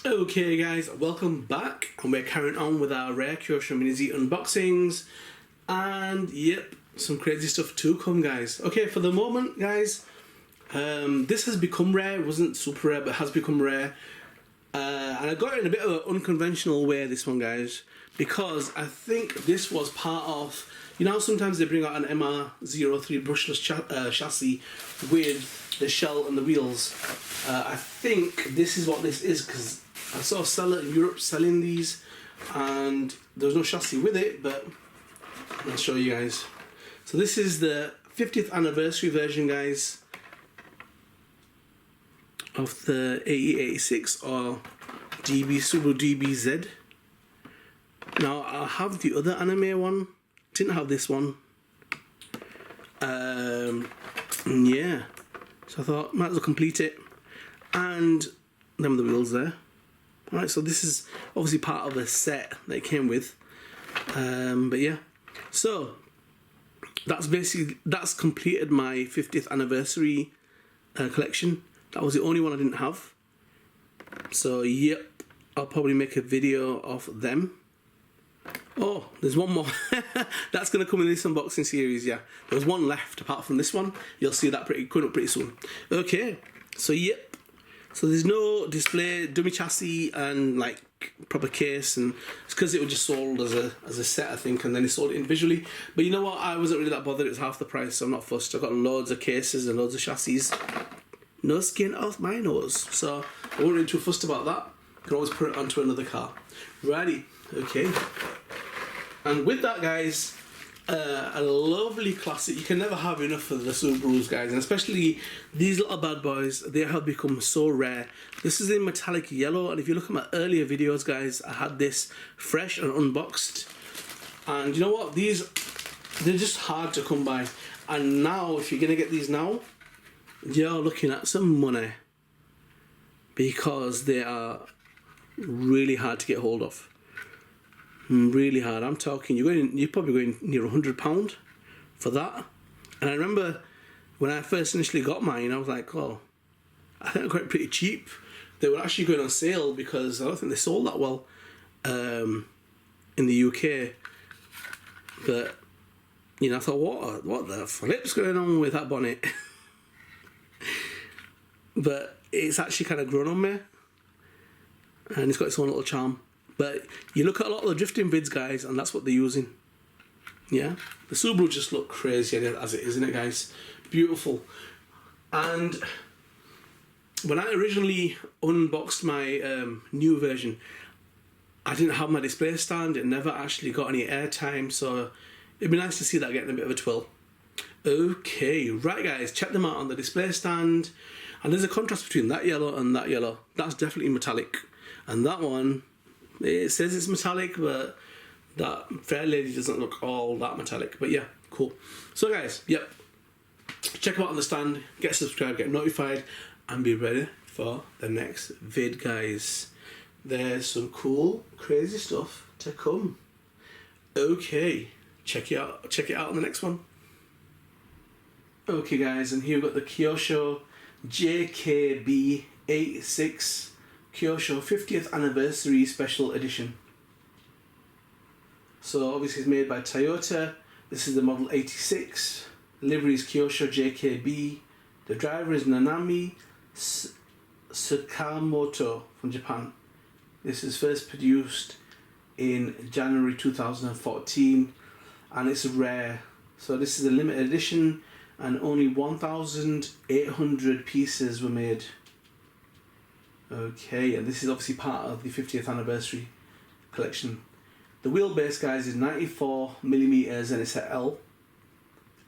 Okay guys, welcome back, and we're carrying on with our rare Kyosho Mini Z unboxings, and yep, some crazy stuff to come guys. Okay, for the moment guys, this has become rare. It wasn't super rare, but has become rare, and I got it in a bit of an unconventional way, this one guys, because I think this was part of, you know, sometimes they bring out an MR03 brushless chassis with the shell and the wheels. I think this is what this is, because I saw a seller in Europe selling these and there was no chassis with it, but I'll show you guys. So this is the 50th anniversary version guys of the 8086 or Subaru DBZ. Now I have the other anime one, didn't have this one. Yeah, so I thought might as well complete it, and them are the wheels there. Alright, so this is obviously part of a set that it came with, but yeah, so that's completed my 50th anniversary collection. That was the only one I didn't have, so yep, I'll probably make a video of them. Oh, there's one more. That's going to come in this unboxing series, yeah. There's one left apart from this one. You'll see that coming up pretty soon. Okay, so yep. So there's no display, dummy chassis and like proper case, and it's because it was just sold as a set, I think, and then they sold it individually. But you know what? I wasn't really that bothered. It was half the price, so I'm not fussed. I've got loads of cases and loads of chassis. No skin off my nose. So I wasn't really too fussed about that. You can always put it onto another car. Righty, okay. And with that guys, a lovely classic. You can never have enough of the Subarus guys, and especially these little bad boys, they have become so rare. This is in metallic yellow, and if you look at my earlier videos guys, I had this fresh and unboxed, and you know what, they're just hard to come by. And now if you're gonna get these now, you're looking at some money, because they are really hard to get hold of. Really hard. I'm talking, you're probably going near £100 for that. And I remember when I first initially got mine, I was like, oh, I think I got it pretty cheap. They were actually going on sale because I don't think they sold that well in the UK. But you know, I thought, what the flip's going on with that bonnet? But it's actually kind of grown on me, and it's got its own little charm. But you look at a lot of the drifting vids guys, and that's what they're using. Yeah, the Subaru just look crazy as it is, isn't it guys? Beautiful. And when I originally unboxed my new version, I didn't have my display stand. It never actually got any airtime, so it'd be nice to see that getting a bit of a twirl. Okay, right guys, check them out on the display stand, and there's a contrast between that yellow and that yellow. That's definitely metallic, and that one, it says it's metallic, but that Fair Lady doesn't look all that metallic. But yeah, cool. So guys, yep, check them out on the stand, get subscribed, get notified, and be ready for the next vid guys. There's some cool, crazy stuff to come. Okay, check it out on the next one. Okay guys, and here we've got the Kyosho JKB86 Kyosho 50th Anniversary Special Edition. So obviously it's made by Toyota. This is the model 86. Livery is Kyosho JKB. The driver is Nanami Sakamoto from Japan. This is first produced in January 2014, and it's rare. So this is a limited edition, and only 1,800 pieces were made. Okay, and this is obviously part of the 50th anniversary collection. The wheelbase guys is 94mm, and it's at L,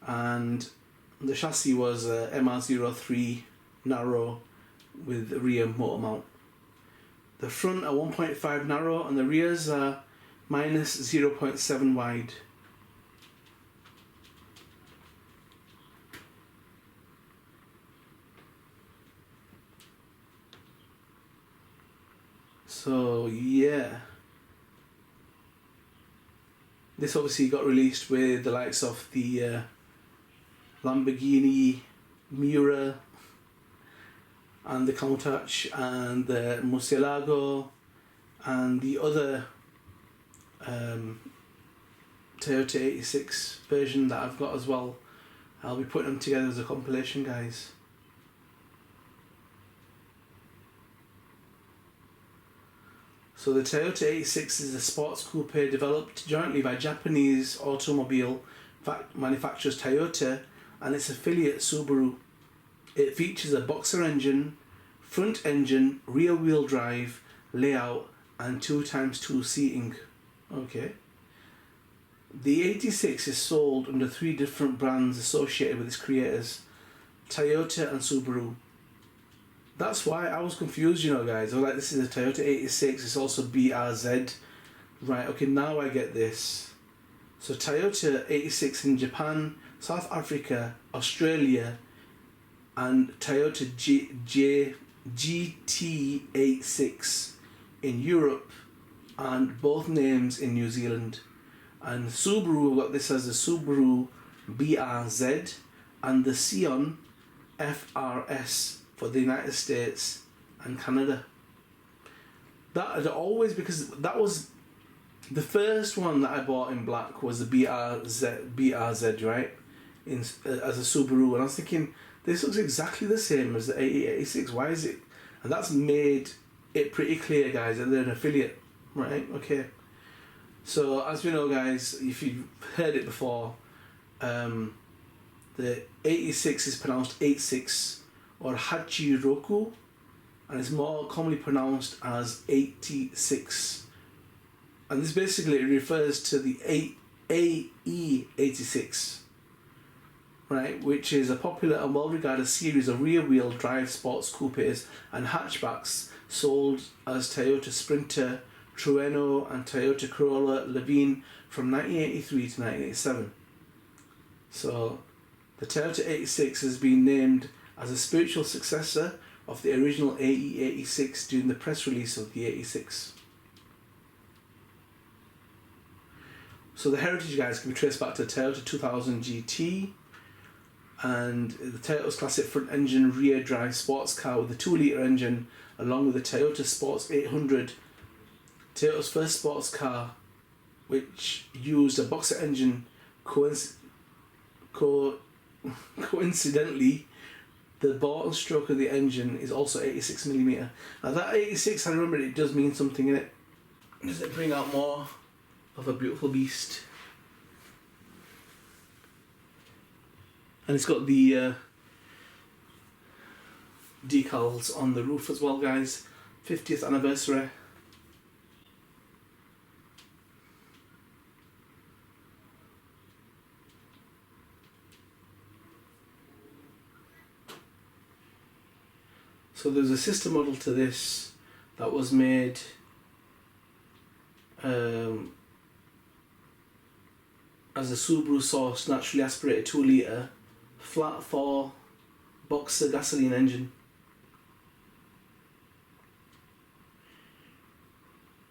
and the chassis was MR03 narrow with the rear motor mount. The front are 1.5 narrow, and the rears are minus 0.7 wide. So yeah, this obviously got released with the likes of the Lamborghini Miura and the Countach and the Murcielago and the other Toyota 86 version that I've got as well. I'll be putting them together as a compilation, guys. So the Toyota 86 is a sports coupe developed jointly by Japanese automobile manufacturers Toyota and its affiliate Subaru. It features a boxer engine, front engine, rear wheel drive layout and 2x2 seating. Okay. The 86 is sold under 3 different brands associated with its creators, Toyota and Subaru. That's why I was confused, you know, guys. I was like, this is a Toyota 86, it's also BRZ. Right, okay, now I get this. So Toyota 86 in Japan, South Africa, Australia, and Toyota GT86 in Europe, and both names in New Zealand. And Subaru got this as the Subaru BRZ and the Scion FRS for the United States and Canada. That had always, because that was the first one that I bought in black, was the BRZ, right? As a Subaru, and I was thinking, this looks exactly the same as the 86. Why is it? And that's made it pretty clear, guys, that they're an affiliate, right? Okay. So as we know, guys, if you've heard it before, the 86 is pronounced 86 or Hachiroku, and it's more commonly pronounced as 86. And this basically refers to the AE86, right, which is a popular and well-regarded series of rear-wheel drive sports coupes and hatchbacks sold as Toyota Sprinter, Trueno and Toyota Corolla Levine from 1983 to 1987. So the Toyota 86 has been named as a spiritual successor of the original AE86 during the press release of the 86. So the heritage, guys, can be traced back to the Toyota 2000 GT and the Toyota's classic front engine rear drive sports car with a 2-litre engine, along with the Toyota Sports 800, Toyota's first sports car, which used a boxer engine. Coincidentally, the bottom stroke of the engine is also 86mm. Now that 86, I remember, it does mean something in it. Does it bring out more of a beautiful beast? And it's got the decals on the roof as well, guys. 50th anniversary. So there's a sister model to this that was made as a Subaru Source naturally aspirated 2-litre flat 4 boxer gasoline engine.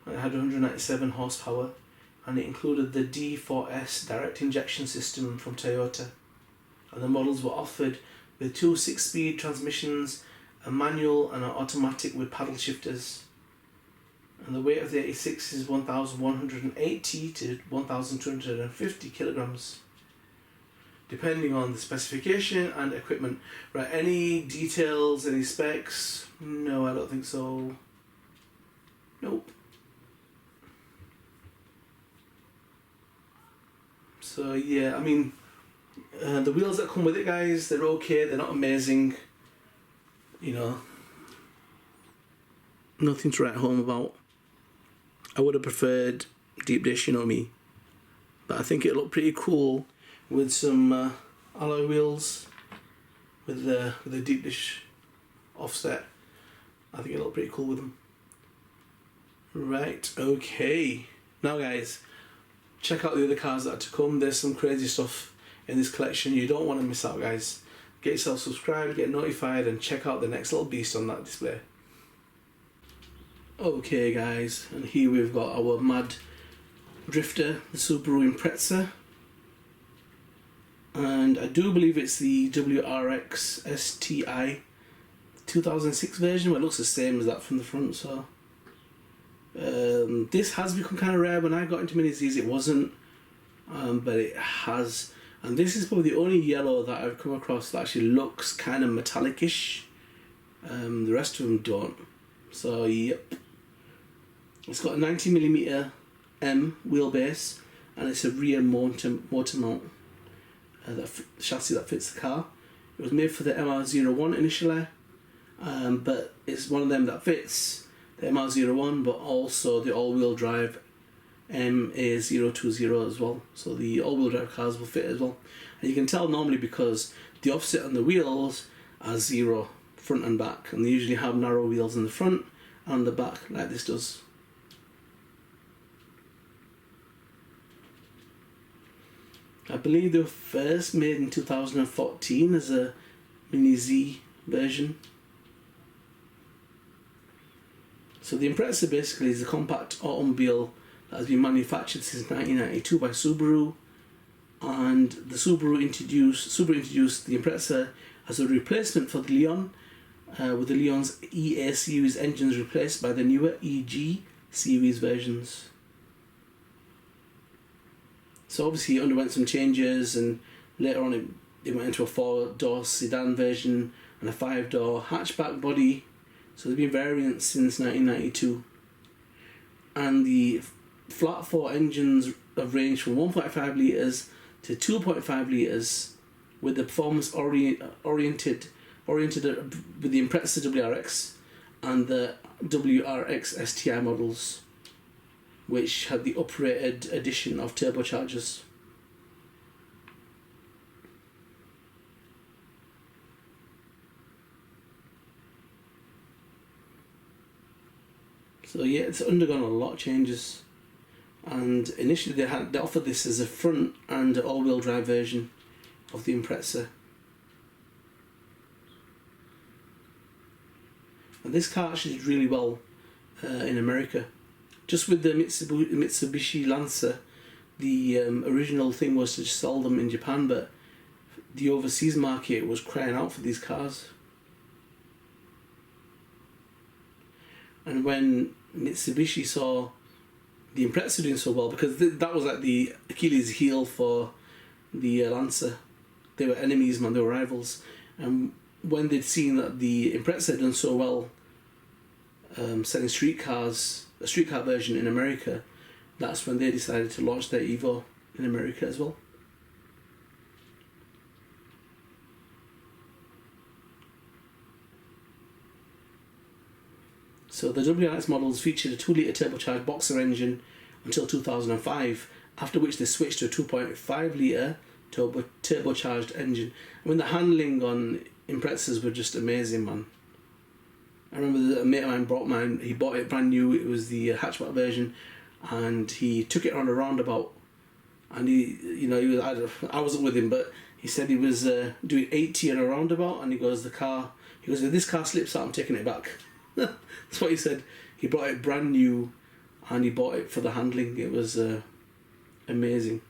It had 197 horsepower and it included the D4S direct injection system from Toyota, and the models were offered with 2 6-speed transmissions, a manual and an automatic with paddle shifters. And the weight of the 86 is 1,180 to 1,250 kilograms, depending on the specification and equipment. Right, any details, any specs? No, I don't think so. Nope. So yeah, I mean, the wheels that come with it, guys, they're okay, they're not amazing. You know, nothing to write home about. I would have preferred deep dish, you know me, but I think it looked pretty cool with some alloy wheels with the deep dish offset. I think it looked pretty cool with them. Right, okay. Now, guys, check out the other cars that are to come. There's some crazy stuff in this collection you don't want to miss out, guys. Get yourself subscribed, get notified, and check out the next little beast on that display. Okay, guys, and here we've got our mad drifter, the Subaru Impreza, and I do believe it's the WRX STI 2006 version, but it looks the same as that from the front. So this has become kind of rare. When I got into Mini Z's, it wasn't, but it has. And this is probably the only yellow that I've come across that actually looks kind of metallic-ish. The rest of them don't. So yep, it's got a 90mm M wheelbase, and it's a rear motor mount chassis that fits the car. It was made for the MR01 initially, but it's one of them that fits the MR01, but also the all-wheel drive MA020 as well. So the all-wheel drive cars will fit as well. And you can tell normally because the offset on the wheels are 0 front and back, and they usually have narrow wheels in the front and the back like this does. I believe they were first made in 2014 as a Mini Z version. So the Impreza basically is a compact automobile that has been manufactured since 1992 by Subaru, and the Subaru introduced the Impreza as a replacement for the Leon, with the Leon's EA series engines replaced by the newer EG series versions. So obviously it underwent some changes, and later on it went into a 4-door sedan version and a 5-door hatchback body. So there's been variants since 1992. And the flat 4 engines have ranged from 1.5 litres to 2.5 litres, with the performance oriented with the Impreza WRX and the WRX STI models, which had the uprated addition of turbochargers. So yeah, it's undergone a lot of changes, and initially they offered this as a front and all-wheel drive version of the Impreza. And this car actually did really well in America. Just with the Mitsubishi Lancer, the original thing was to sell them in Japan, but the overseas market was crying out for these cars. And when Mitsubishi saw the Impreza doing so well, because that was like the Achilles heel for the Lancer. They were enemies, man, they were rivals. And when they'd seen that the Impreza had done so well, selling street cars, a street car version in America, that's when they decided to launch their Evo in America as well. So the WRX models featured a 2-litre turbocharged boxer engine until 2005, after which they switched to a 2.5-litre turbocharged engine. I mean, the handling on Imprezas were just amazing, man. I remember a mate of mine brought mine, he bought it brand new, it was the hatchback version, and he took it on a roundabout, and I wasn't with him, but he said he was doing 80 on a roundabout, and he goes, if this car slips out, I'm taking it back. That's what he said. He brought it brand new, and he bought it for the handling. It was amazing.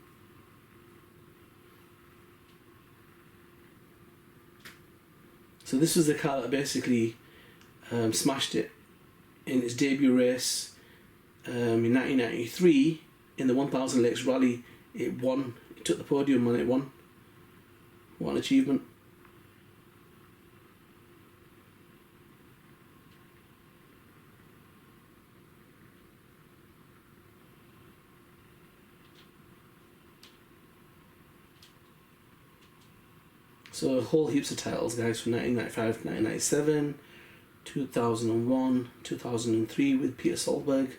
So this was the car that basically smashed it in its debut race in 1993 in the 1000 Lakes Rally. It won. It took the podium and it won. What an achievement. So whole heaps of titles, guys, from 1995 to 1997, 2001, 2003 with Peter Solberg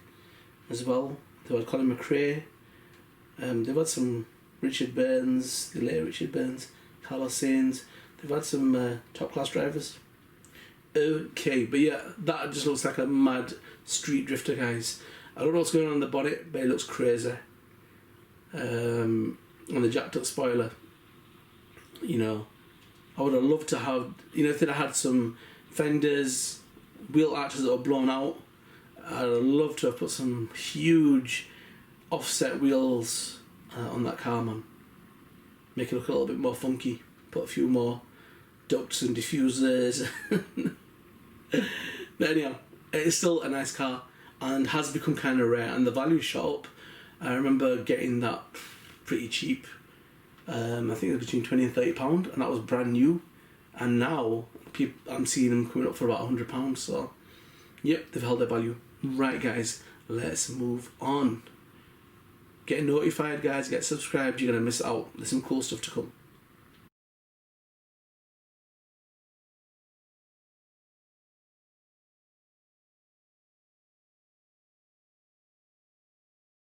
as well. They've had Colin McRae. They've had some Richard Burns, the late Richard Burns, Carlos Sainz. They've had some top class drivers. Okay, but yeah, that just looks like a mad street drifter, guys. I don't know what's going on in the bonnet, but it looks crazy. On the jacked up spoiler, you know, I would have loved to have, if they'd had some fenders, wheel arches that were blown out, I'd have loved to have put some huge offset wheels on that car, man. Make it look a little bit more funky. Put a few more ducts and diffusers. But anyhow, it's still a nice car and has become kind of rare, and the value shot up. I remember getting that pretty cheap. I think it was between £20 and £30, and that was brand new. And now I'm seeing them coming up for about £100. So, yep, they've held their value. Right, guys, let's move on. Get notified, guys. Get subscribed. You're gonna miss out. There's some cool stuff to come.